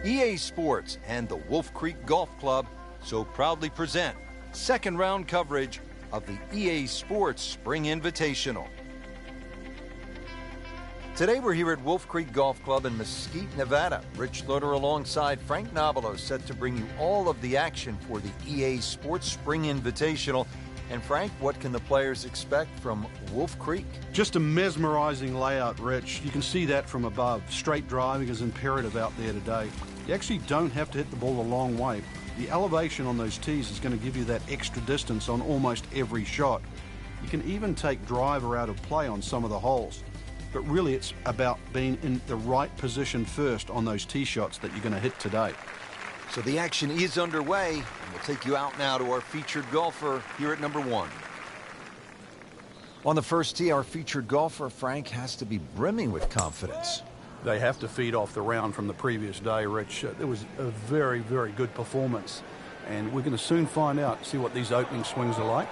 EA Sports and the Wolf Creek Golf Club so proudly present second round coverage of the EA Sports Spring Invitational. Today we're here at Wolf Creek Golf Club in Mesquite, Nevada. Rich Loader alongside Frank Nobilo set to bring you all of the action for the EA Sports Spring Invitational. And Frank, what can the players expect from Wolf Creek? Just a mesmerizing layout, Rich. You can see that from above. Straight driving is imperative out there today. You actually don't have to hit the ball a long way. The elevation on those tees is going to give you that extra distance on almost every shot. You can even take driver out of play on some of the holes. But really it's about being in the right position first on those tee shots that you're going to hit today. So the action is underway, and we'll take you out now to our featured golfer here at number 1. On the first tee, our featured golfer, Frank, has to be brimming with confidence. They have to feed off the round from the previous day, Rich. It was a very, very good performance. And we're going to soon find out, see what these opening swings are like.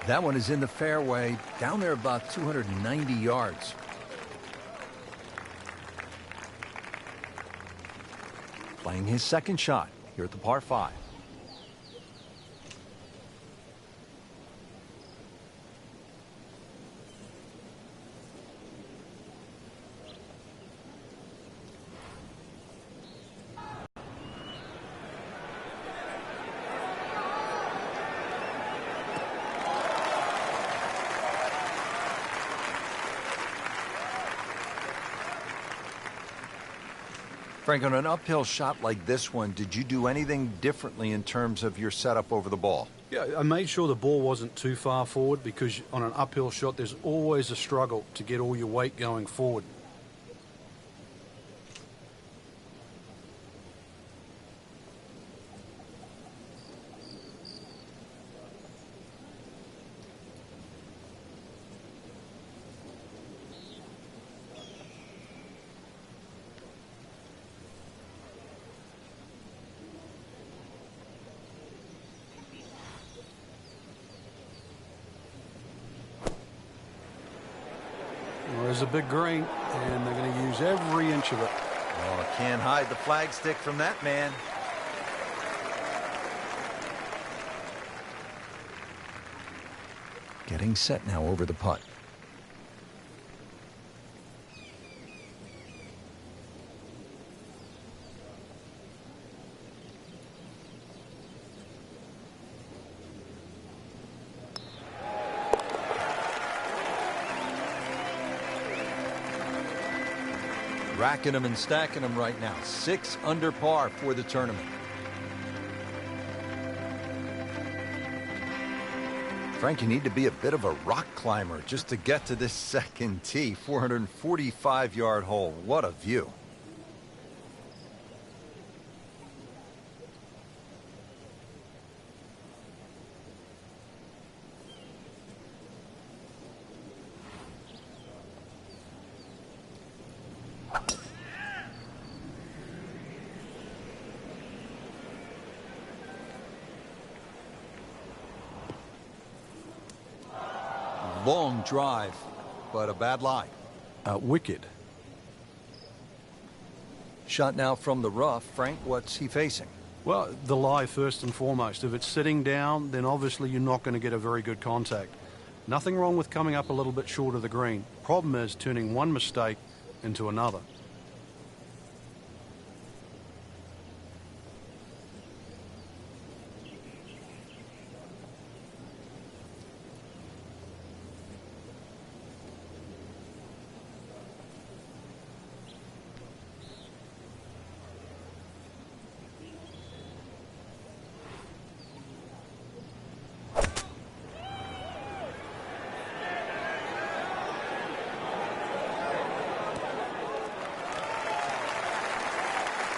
That one is in the fairway, down there about 290 yards. Playing his second shot here at the par 5. Frank, on an uphill shot like this one, did you do anything differently in terms of your setup over the ball? Yeah, I made sure the ball wasn't too far forward because on an uphill shot, there's always a struggle to get all your weight going forward. There's a big green, and they're going to use every inch of it. Oh, can't hide the flagstick from that man. Getting set now over the putt. Racking them and stacking them right now. 6 under par for the tournament. Frank, you need to be a bit of a rock climber just to get to this second tee. 445-yard hole. What a view. Long drive, but a bad lie. Wicked. Shot now from the rough. Frank, what's he facing? Well, the lie first and foremost. If it's sitting down, then obviously you're not going to get a very good contact. Nothing wrong with coming up a little bit short of the green. Problem is turning one mistake into another.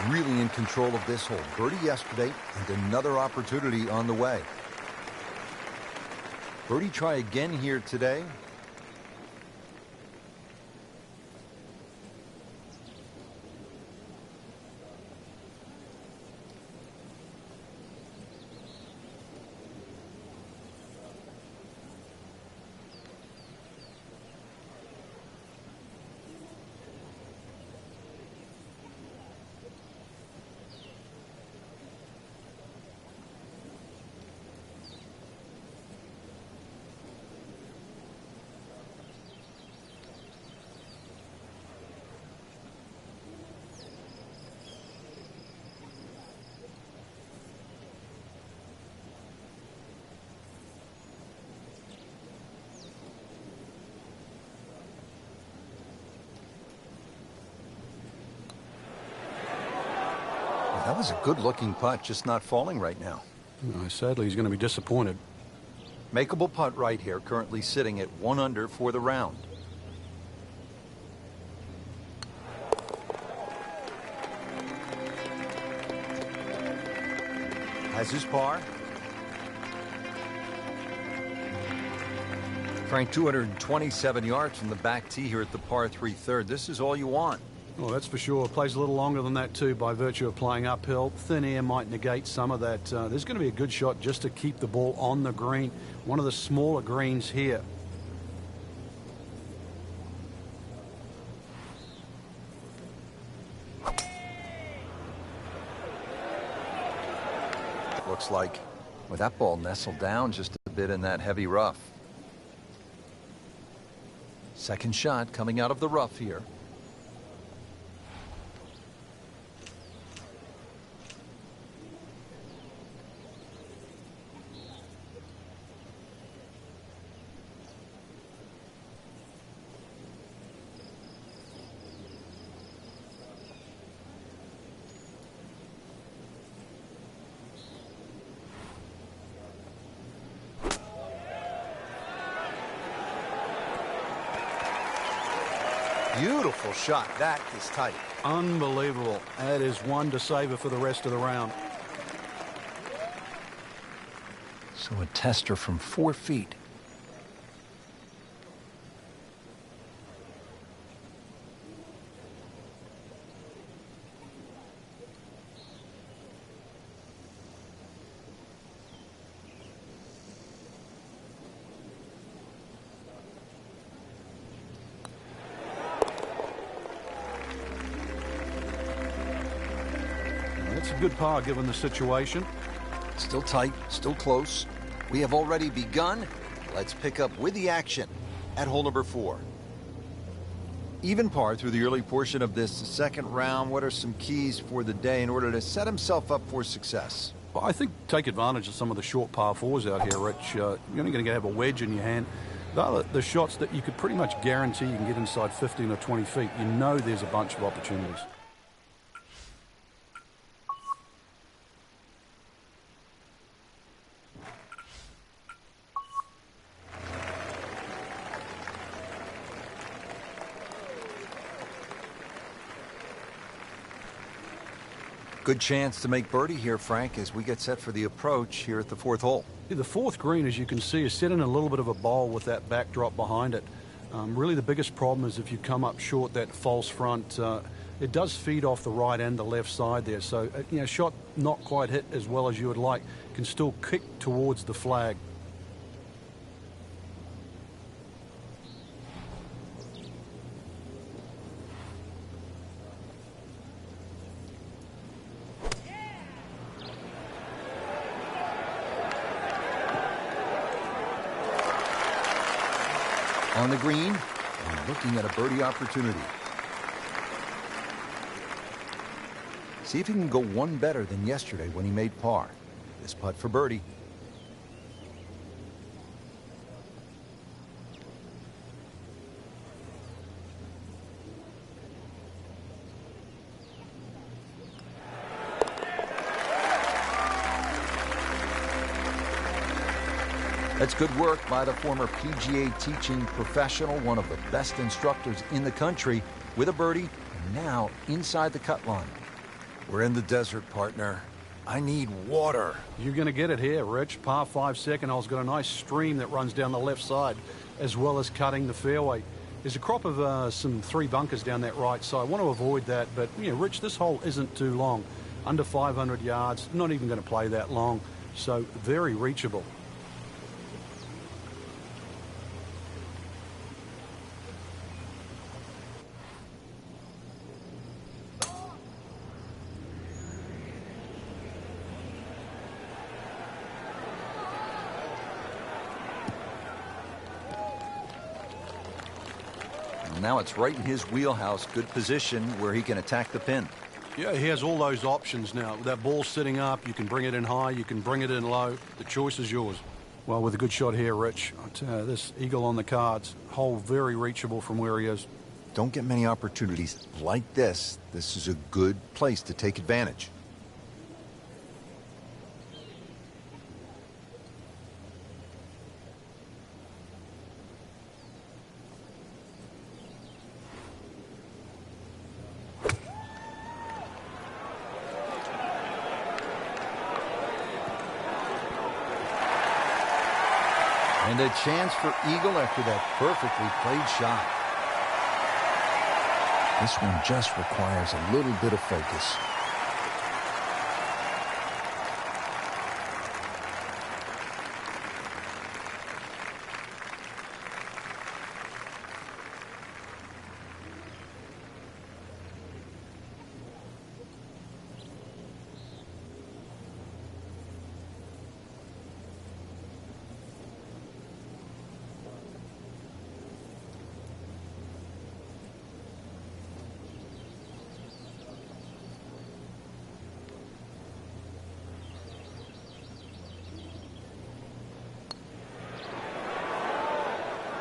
Really in control of this hole. Birdie yesterday and another opportunity on the way. Birdie try again here today. That was a good-looking putt, just not falling right now. Sadly, he's going to be disappointed. Makeable putt right here, currently sitting at 1 under for the round. Has his par. Frank, 227 yards from the back tee here at the par 3/3. This is all you want. Well, that's for sure. Plays a little longer than that, too, by virtue of playing uphill. Thin air might negate some of that. There's going to be a good shot just to keep the ball on the green. One of the smaller greens here. Looks like with that ball nestled down just a bit in that heavy rough. Second shot coming out of the rough here. Beautiful shot. That is tight. Unbelievable. That is one to savor for the rest of the round. So a tester from 4 feet. That's a good par given the situation. Still tight, still close. We have already begun. Let's pick up with the action at hole number 4. Even par through the early portion of this second round. What are some keys for the day in order to set himself up for success? Well, I think take advantage of some of the short par 4s out here, Rich. You're only going to have a wedge in your hand. The shots that you could pretty much guarantee you can get inside 15 or 20 feet. You know there's a bunch of opportunities. Good chance to make birdie here, Frank, as we get set for the approach here at the 4th hole. The 4th green, as you can see, is set in a little bit of a bowl with that backdrop behind it. Really the biggest problem is if you come up short that false front, it does feed off the right and the left side there. So, shot not quite hit as well as you would like, can still kick towards the flag. On the green, and looking at a birdie opportunity. See if he can go one better than yesterday when he made par. This putt for birdie. That's good work by the former PGA teaching professional, one of the best instructors in the country, with a birdie, and now inside the cut line. We're in the desert, partner. I need water. You're going to get it here, Rich. Par 5 second hole's got a nice stream that runs down the left side, as well as cutting the fairway. There's a crop of some 3 bunkers down that right side. I want to avoid that, but, Rich, this hole isn't too long. Under 500 yards, not even going to play that long, so very reachable. Now it's right in his wheelhouse. Good position where he can attack the pin. Yeah, he has all those options now. With that ball sitting up, you can bring it in high, you can bring it in low. The choice is yours. Well, with a good shot here, Rich, this eagle on the cards, hole very reachable from where he is. Don't get many opportunities like this. This is a good place to take advantage. And a chance for eagle after that perfectly played shot. This one just requires a little bit of focus.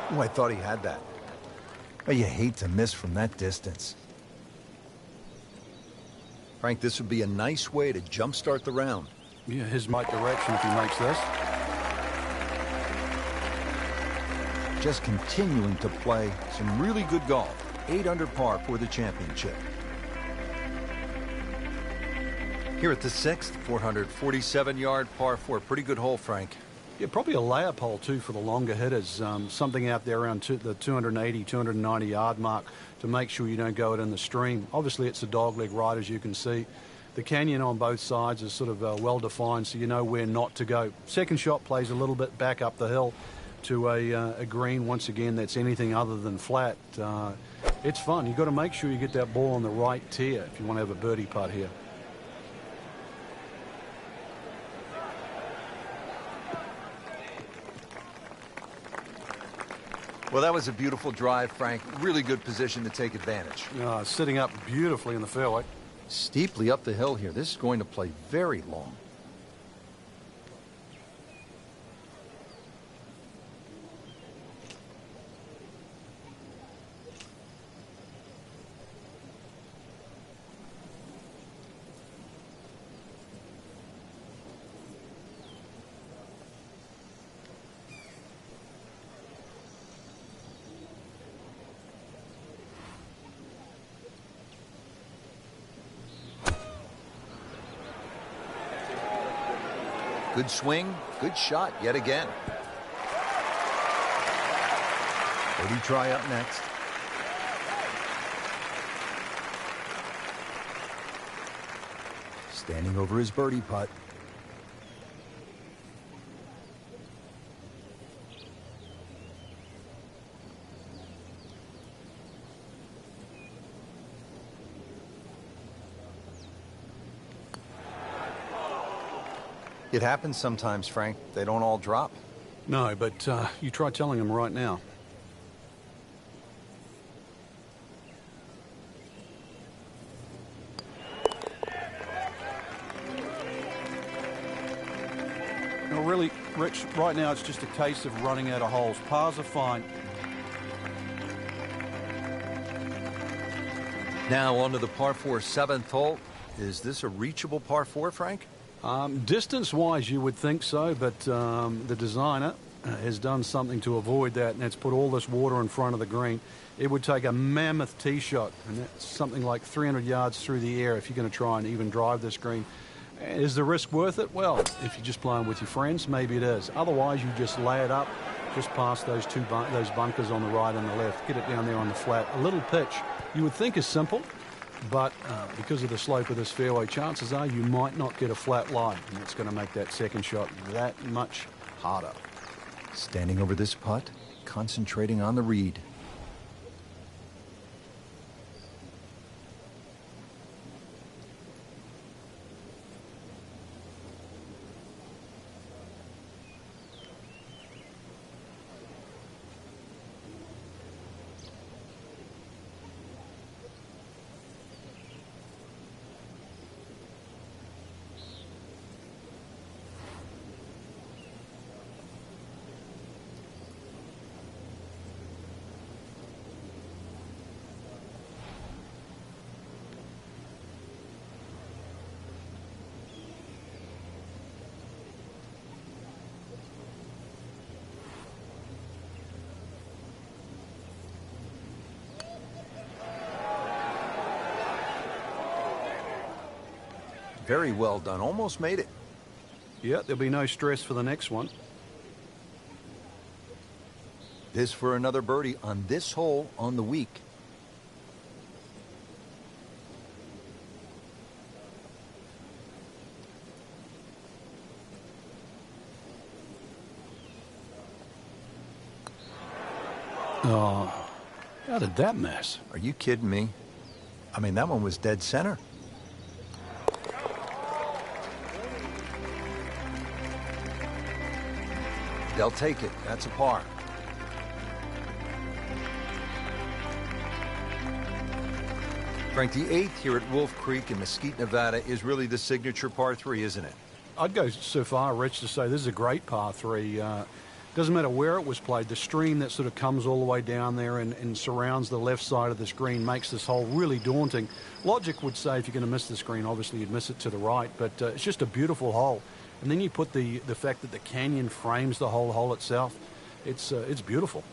Oh, I thought he had that. Oh, you hate to miss from that distance. Frank, this would be a nice way to jumpstart the round. Yeah, his right direction if he makes this. Just continuing to play some really good golf. 8 under par for the championship. Here at the 6th, 447-yard par 4. Pretty good hole, Frank. Yeah, probably a layup hole, too, for the longer hitters. Something out there around the 280, 290-yard mark to make sure you don't go it in the stream. Obviously, it's a dogleg right, as you can see. The canyon on both sides is sort of well-defined, so you know where not to go. Second shot plays a little bit back up the hill to a green. Once again, that's anything other than flat. It's fun. You've got to make sure you get that ball on the right tier if you want to have a birdie putt here. Well, that was a beautiful drive, Frank. Really good position to take advantage. Sitting up beautifully in the fairway. Steeply up the hill here. This is going to play very long. Good swing, good shot yet again. Birdie try up next. Standing over his birdie putt. It happens sometimes, Frank. They don't all drop. No, but you try telling him right now. No, really, Rich, right now it's just a case of running out of holes. Pars are fine. Now on to the par 4 7th hole. Is this a reachable par 4, Frank? Distance-wise, you would think so, but the designer has done something to avoid that, and that's put all this water in front of the green. It would take a mammoth tee shot, and that's something like 300 yards through the air if you're going to try and even drive this green. Is the risk worth it? Well, if you're just playing with your friends, maybe it is. Otherwise, you just lay it up, just past those those bunkers on the right and the left. Get it down there on the flat. A little pitch you would think is simple, but because of the slope of this fairway, chances are you might not get a flat lie, and it's going to make that second shot that much harder. Standing over this putt, concentrating on the read. Very well done. Almost made it. Yeah, there'll be no stress for the next one. This for another birdie on this hole on the week. Oh, how did that miss? Are you kidding me? I mean, that one was dead center. They'll take it. That's a par. Frank, the 8th here at Wolf Creek in Mesquite, Nevada is really the signature par 3, isn't it? I'd go so far, Rich, to say this is a great par 3. Doesn't matter where it was played. The stream that sort of comes all the way down there and surrounds the left side of the screen makes this hole really daunting. Logic would say if you're going to miss the screen, obviously you'd miss it to the right, but it's just a beautiful hole. And then you put the fact that the canyon frames the whole hole itself. It's beautiful.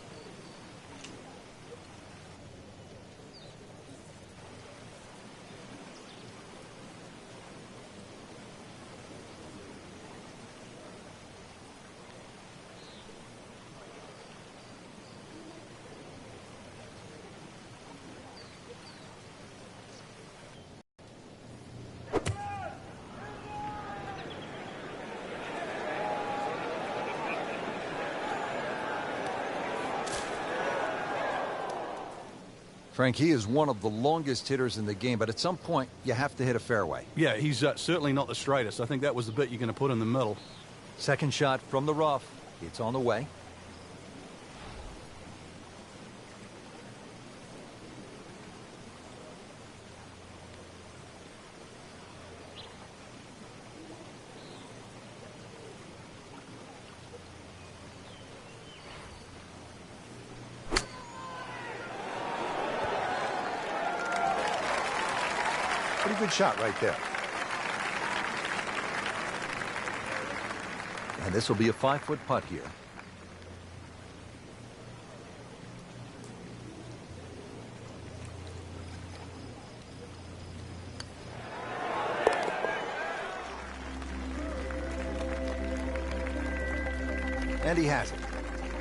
Frank, he is one of the longest hitters in the game, but at some point, you have to hit a fairway. Yeah, he's certainly not the straightest. I think that was the bit you're going to put in the middle. Second shot from the rough. It's on the way. Pretty good shot right there. And this will be a 5-foot putt here. And he has it.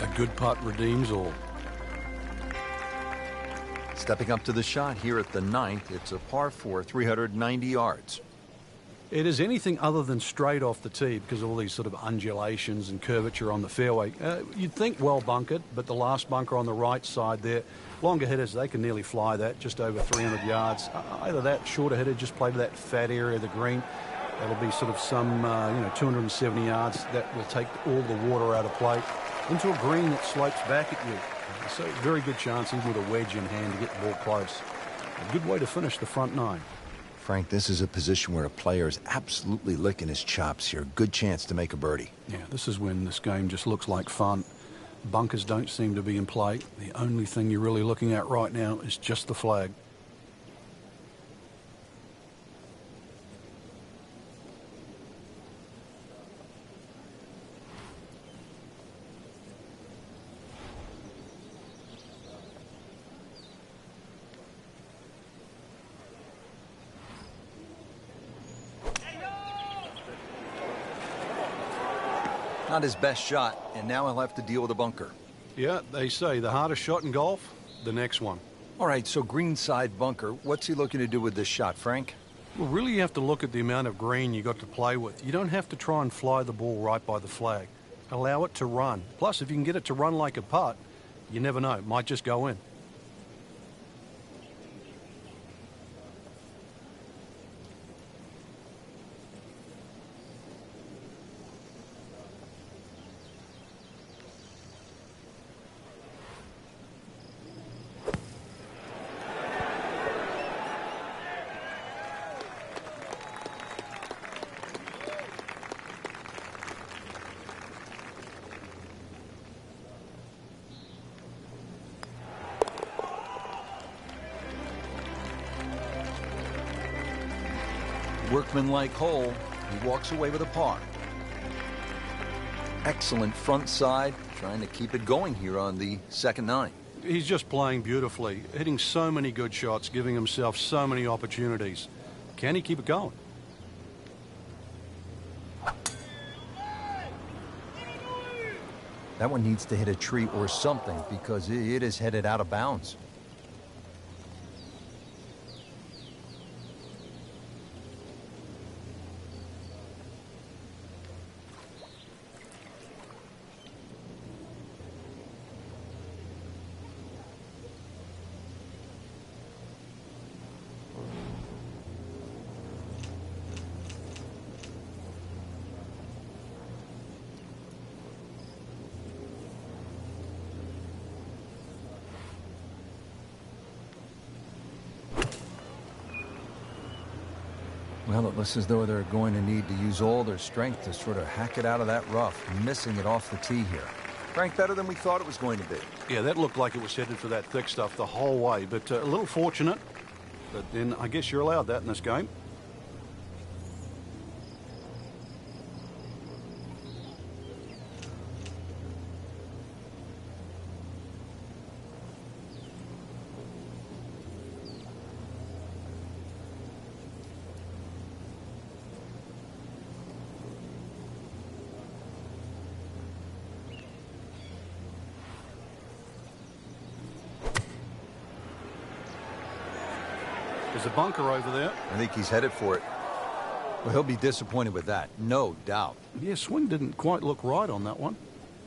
A good putt redeems all. Stepping up to the shot here at the 9th, it's a par 4, 390 yards. It is anything other than straight off the tee because of all these sort of undulations and curvature on the fairway. You'd think well bunkered, but the last bunker on the right side there, longer hitters, they can nearly fly that, just over 300 yards. Either that, shorter hitter, just play to that fat area of the green. That'll be sort of some, 270 yards. That will take all the water out of play into a green that slopes back at you. So very good chance, even with a wedge in hand, to get the ball close. A good way to finish the front 9. Frank, this is a position where a player is absolutely licking his chops here. Good chance to make a birdie. Yeah, this is when this game just looks like fun. Bunkers don't seem to be in play. The only thing you're really looking at right now is just the flag. Not his best shot, and now he'll have to deal with a bunker. Yeah, they say the hardest shot in golf, the next one. All right, so greenside bunker. What's he looking to do with this shot, Frank? Well, really you have to look at the amount of green you got to play with. You don't have to try and fly the ball right by the flag. Allow it to run. Plus, if you can get it to run like a putt, you never know. It might just go in. Workmanlike hole. He walks away with a par. Excellent front side. Trying to keep it going here on the second 9. He's just playing beautifully, hitting so many good shots, giving himself so many opportunities. Can he keep it going? That one needs to hit a tree or something because it is headed out of bounds. Well, it looks as though they're going to need to use all their strength to sort of hack it out of that rough, missing it off the tee here. Frank, better than we thought it was going to be. Yeah, that looked like it was headed for that thick stuff the whole way, but a little fortunate. But then I guess you're allowed that in this game. There's a bunker over there. I think he's headed for it. Well, he'll be disappointed with that, no doubt. Yeah, swing didn't quite look right on that one.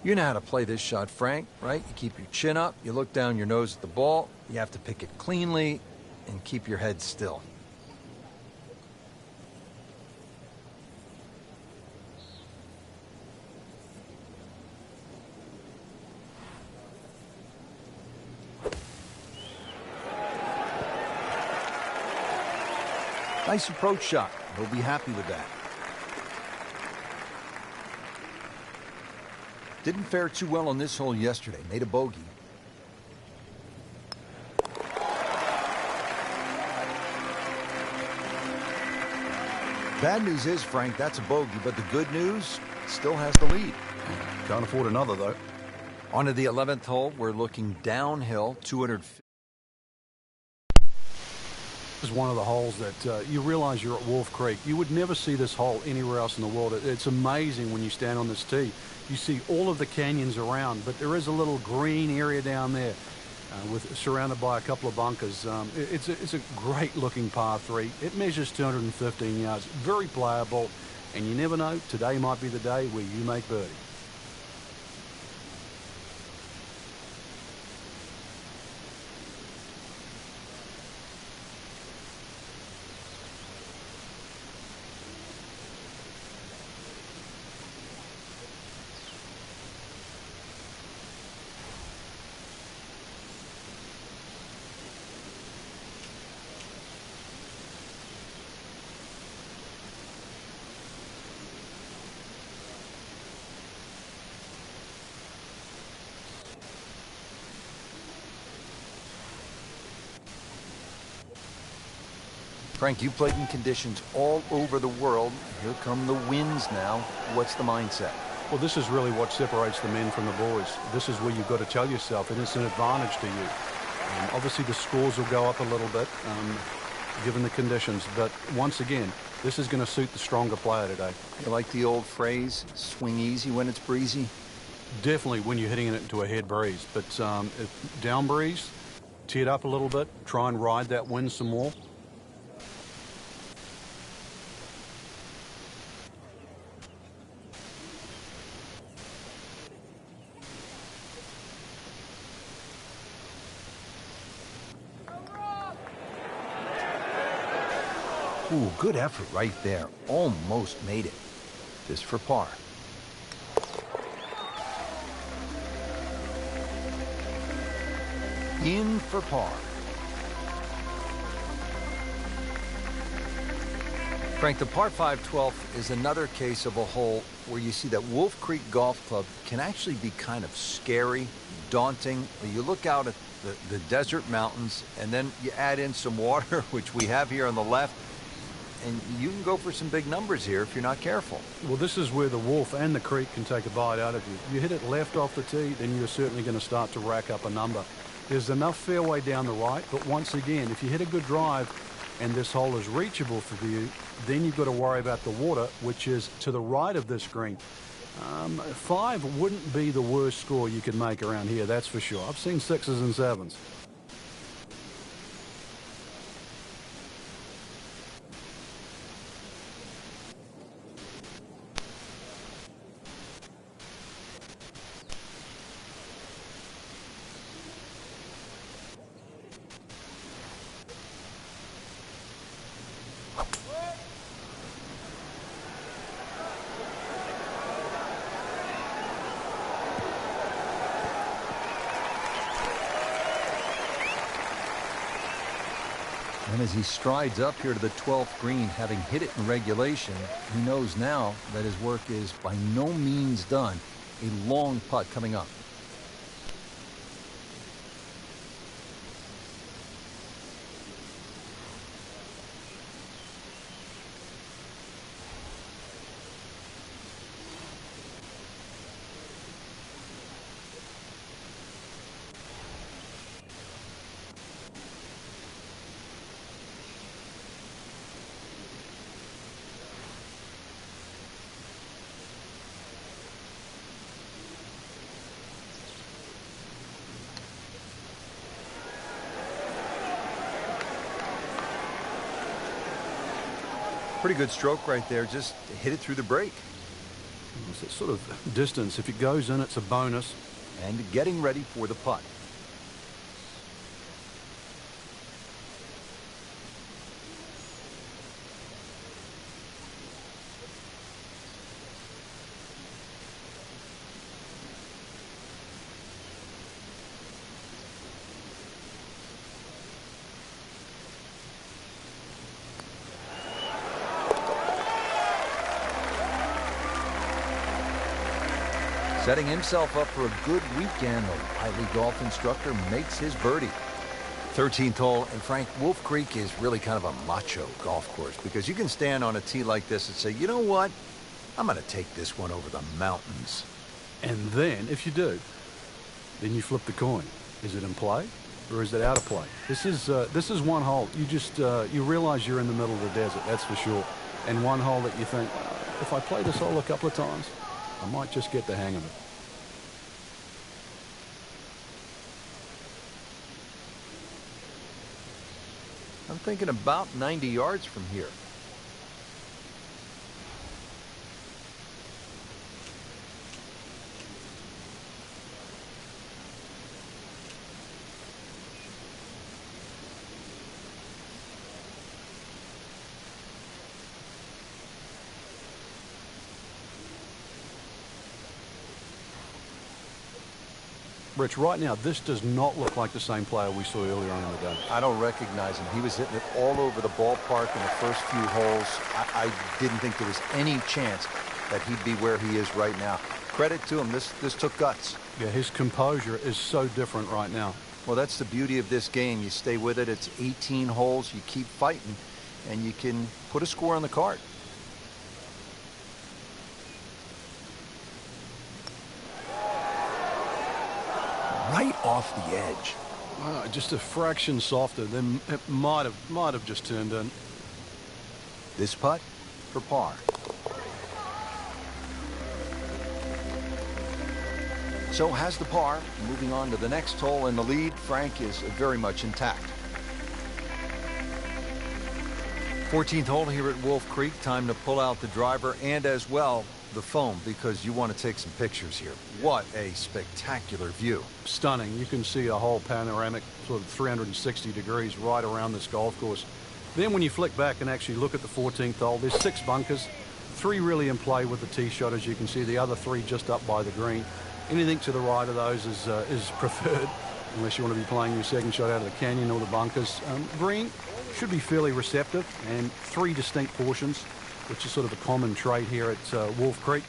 You know how to play this shot, Frank, right? You keep your chin up, you look down your nose at the ball, you have to pick it cleanly, and keep your head still. Nice approach shot. He'll be happy with that. Didn't fare too well on this hole yesterday. Made a bogey. Bad news is, Frank, that's a bogey, but the good news, still has the lead. Can't afford another, though. On to the 11th hole. We're looking downhill, 250. This is one of the holes that you realize you're at Wolf Creek. You would never see this hole anywhere else in the world. It's amazing when you stand on this tee. You see all of the canyons around, but there is a little green area down there surrounded by a couple of bunkers. It's a great-looking par 3. It measures 215 yards, very playable, and you never know, today might be the day where you make birdie. Frank, you played in conditions all over the world. Here come the winds now. What's the mindset? Well, this is really what separates the men from the boys. This is where you've got to tell yourself, and it's an advantage to you. Obviously, the scores will go up a little bit, given the conditions. But once again, this is going to suit the stronger player today. You like the old phrase, swing easy when it's breezy? Definitely when you're hitting it into a head breeze. But if down breeze, tee it up a little bit, try and ride that wind some more. Ooh, good effort right there. Almost made it. Just for par. In for par. Frank, the par 5 12th is another case of a hole where you see that Wolf Creek Golf Club can actually be kind of scary, daunting. You look out at the desert mountains, and then you add in some water, which we have here on the left, and you can go for some big numbers here if you're not careful. Well, this is where the Wolf and the Creek can take a bite out of you. You hit it left off the tee, then you're certainly going to start to rack up a number. There's enough fairway down the right, but once again, if you hit a good drive and this hole is reachable for you, then you've got to worry about the water, which is to the right of this green. 5 wouldn't be the worst score you could make around here, that's for sure. I've seen 6s and 7s. And as he strides up here to the 12th green, having hit it in regulation, he knows now that his work is by no means done. A long putt coming up. Pretty good stroke right there. Just hit it through the break. It's that sort of distance. If it goes in, it's a bonus. And getting ready for the putt. Setting himself up for a good weekend, the Wiley golf instructor makes his birdie. 13th hole, and Frank, Wolf Creek is really kind of a macho golf course because you can stand on a tee like this and say, you know what, I'm going to take this one over the mountains. And then, if you do, then you flip the coin. Is it in play or is it out of play? This is one hole. You just, you realize you're in the middle of the desert, that's for sure. And one hole that you think, if I play this hole a couple of times, I might just get the hang of it. I'm thinking about 90 yards from here. Rich, right now, this does not look like the same player we saw earlier on in the day. I don't recognize him. He was hitting it all over the ballpark in the first few holes. I didn't think there was any chance that he'd be where he is right now. Credit to him. This took guts. Yeah, his composure is so different right now. Well, that's the beauty of this game. You stay with it. It's 18 holes. You keep fighting, and you can put a score on the card. Right off the edge. Just a fraction softer. Then it might have just turned in. This putt for par. So has the par. Moving on to the next hole in the lead. Frank is very much intact. 14th hole here at Wolf Creek. Time to pull out the driver and as well the phone because you want to take some pictures here. What a spectacular view. Stunning. You can see a whole panoramic sort of 360 degrees right around this golf course. Then when you flick back and actually look at the 14th hole, there's 6 bunkers, 3 really in play with the tee shot, as you can see, the other 3 just up by the green. Anything to the right of those is preferred unless you want to be playing your second shot out of the canyon or the bunkers. Green should be fairly receptive, and 3 distinct portions, which is sort of a common trait here at Wolf Creek.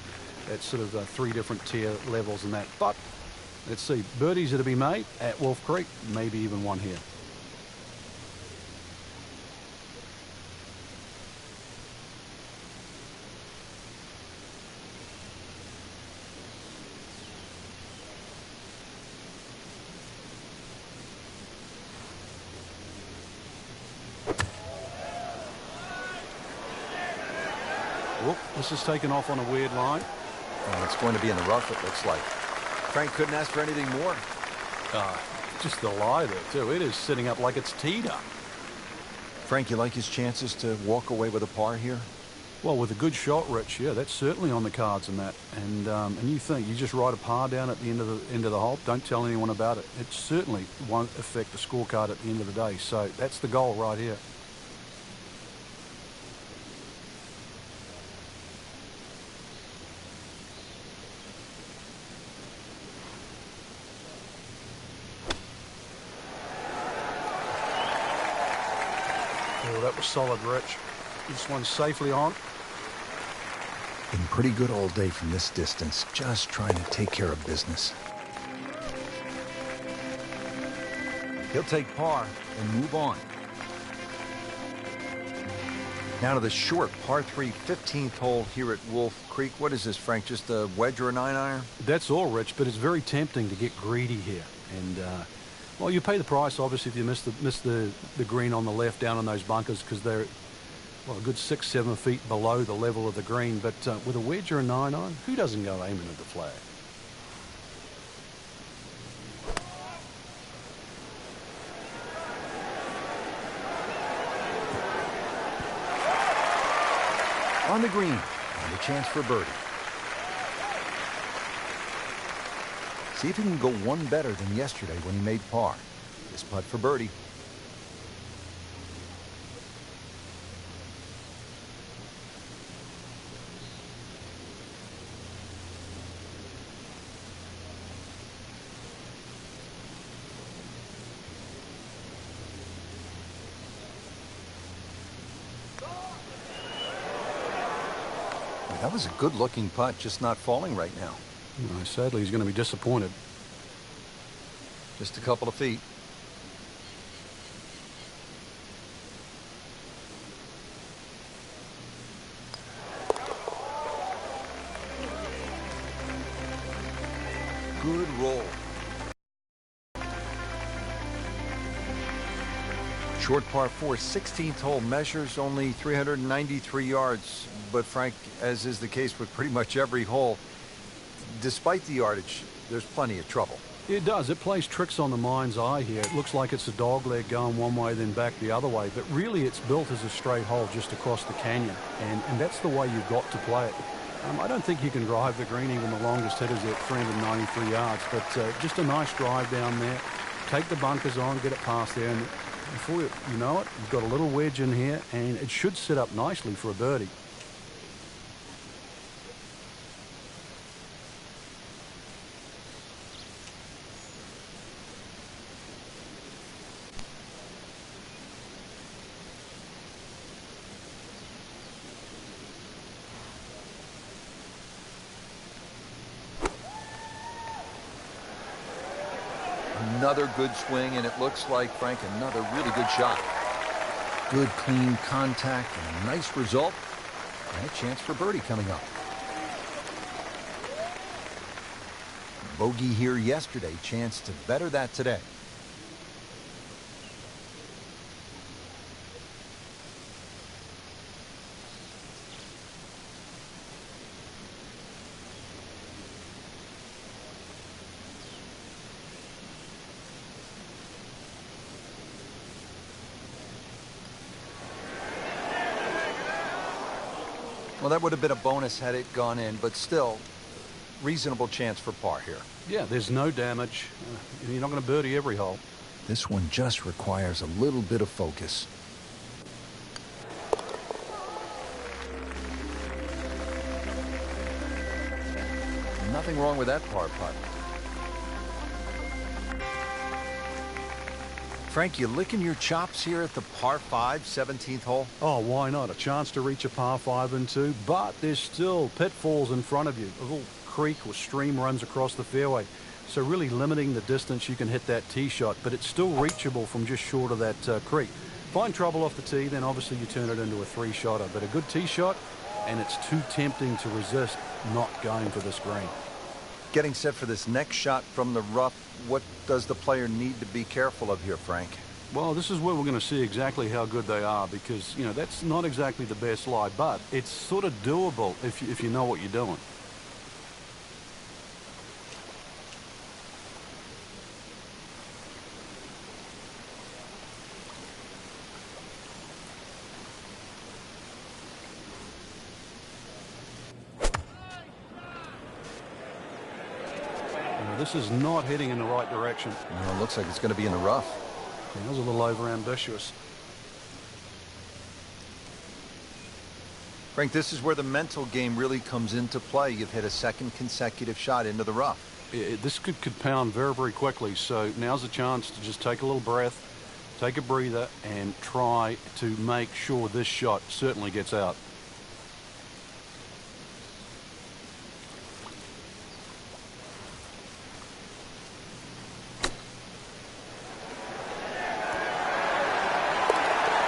It's sort of 3 different tier levels in that. But let's see, birdies are to be made at Wolf Creek, maybe even one here. Whoop, this is taken off on a weird line. Well, it's going to be in the rough, it looks like. Frank couldn't ask for anything more. Just the lie there, too. It is sitting up like it's teed up. Frank, you like his chances to walk away with a par here? Well, with a good shot, Rich, yeah, that's certainly on the cards in that. And you think you just write a par down at the end of the hole, don't tell anyone about it. It certainly won't affect the scorecard at the end of the day. So that's the goal right here. Oh, that was solid, Rich. This one's safely on. Been pretty good all day from this distance, just trying to take care of business. He'll take par and move on. Now to the short par 3 15th hole here at Wolf Creek. What is this, Frank? Just a wedge or a 9-iron? That's all, Rich, but it's very tempting to get greedy here. And, well, you pay the price, obviously, if you miss the green on the left down on those bunkers because they're, well, a good 6-7 feet below the level of the green. But with a wedge or a 9-iron, who doesn't go aiming at the flag? On the green, and a chance for birdie. See if he can go one better than yesterday when he made par. This putt for birdie. That was a good-looking putt, just not falling right now. Sadly, he's going to be disappointed. Just a couple of feet. Good roll. Short par 4, 16th hole, measures only 393 yards. But Frank, as is the case with pretty much every hole, despite the yardage, there's plenty of trouble. It does. It plays tricks on the mind's eye here. It looks like it's a dog leg going one way, then back the other way. But really, it's built as a straight hole just across the canyon. And that's the way you've got to play it. I don't think you can drive the green, even the longest hitters at 393 yards. But just a nice drive down there. Take the bunkers on, get it past there. And before you know it, you've got a little wedge in here. And it should set up nicely for a birdie. Another good swing, and it looks like, Frank, another really good shot. Good, clean contact, and a nice result, and a chance for birdie coming up. Bogey here yesterday, chance to better that today. Well, that would have been a bonus had it gone in, but still, reasonable chance for par here. Yeah, there's no damage. You're not going to birdie every hole. This one just requires a little bit of focus. Nothing wrong with that par putt. Frank, you licking your chops here at the par 5, 17th hole? Oh, why not? A chance to reach a par 5 and 2, but there's still pitfalls in front of you. A little creek or stream runs across the fairway. So really limiting the distance you can hit that tee shot, but it's still reachable from just short of that creek. Find trouble off the tee, then obviously you turn it into a 3-shotter. But a good tee shot, and it's too tempting to resist not going for this green. Getting set for this next shot from the rough, what does the player need to be careful of here, Frank? Well, this is where we're going to see exactly how good they are because, you know, that's not exactly the best lie, but it's sort of doable if you know what you're doing. This is not heading in the right direction. Well, it looks like it's going to be in the rough. That was a little overambitious. Frank, this is where the mental game really comes into play. You've hit a second consecutive shot into the rough. This could compound very, very quickly, so now's a chance to just take a little breath, take a breather, and try to make sure this shot certainly gets out.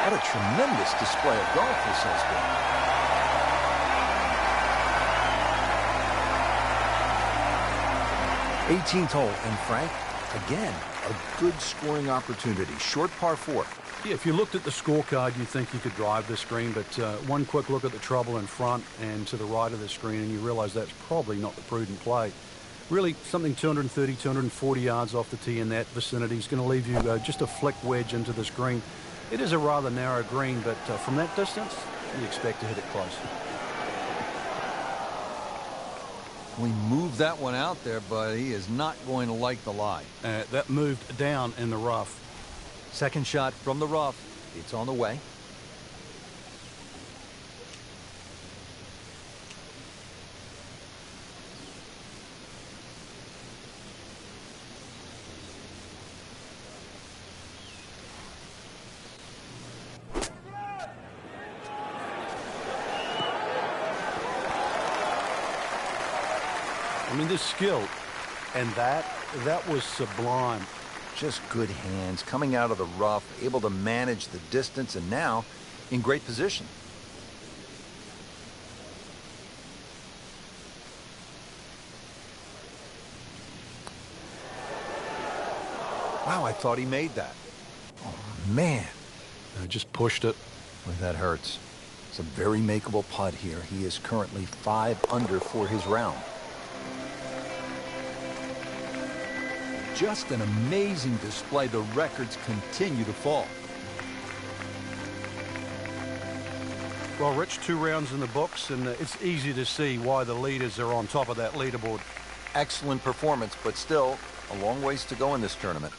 What a tremendous display of golf this has been. 18th hole, and Frank, again, a good scoring opportunity. Short par 4. Yeah, if you looked at the scorecard, you'd think you could drive this green, but one quick look at the trouble in front and to the right of the screen, and you realize that's probably not the prudent play. Really, something 230, 240 yards off the tee in that vicinity is going to leave you just a flick wedge into this green. It is a rather narrow green, but from that distance, you expect to hit it close. We moved that one out there, but he is not going to like the lie. That moved down in the rough. Second shot from the rough. It's on the way. I mean, this skill, and that was sublime. Just good hands, coming out of the rough, able to manage the distance, and now in great position. Wow, I thought he made that. Oh, man. Just pushed it. Boy, that hurts. It's a very makeable putt here. He is currently 5 under for his round. Just an amazing display. The records continue to fall. Well, Rich, 2 rounds in the books, and it's easy to see why the leaders are on top of that leaderboard. Excellent performance, but still a long ways to go in this tournament.